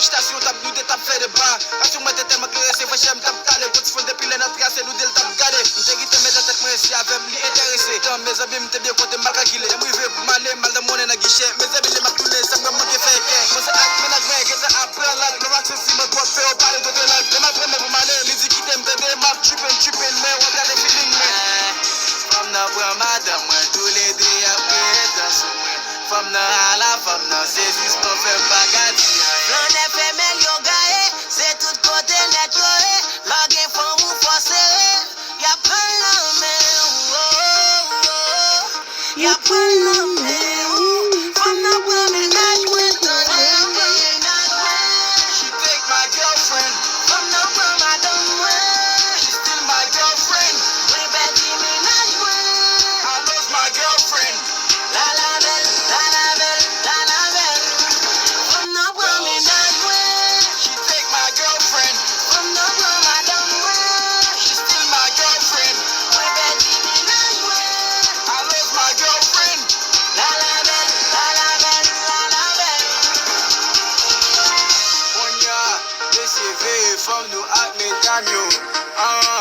station tap nous de tap fait de bas. Action moi tête m'a classé va chem tap talé pour te fond depuis les notre tracé nous del tap garder. J'ai quitté mes tête moi si avec me intéressé. Dans mes amis me bien côté mal calculé. Moi je veux mal mal de monnaie na guichet. Mes amis les m'a tourné ça me manque fait. Moi c'est acte management que ça après là le max si me quoi faire parler de là. Les m'a premier pour m'aller les qui t'aime des map tripping mais on regarde les feeling mais. From the boy madame moi tous les deux après dans moi. From the hala from the saisons pour faire bagarre. L'on est fait meilleur gars, c'est tout côté net la game for ou forcer. Y'a pas la mer. Y'a pas la mer. From the women that went on She take my girlfriend. from the world I don't want. She's still my girlfriend. We better me not want. I lost my girlfriend. La la belle, la la belle, la la belle. From the world me not want. She take my girlfriend. From the world I don't want. She's still my girlfriend. We better me not want. I lost my girlfriend. La la belle, la la belle, la la belle. On y a des CV from nous à mes camions.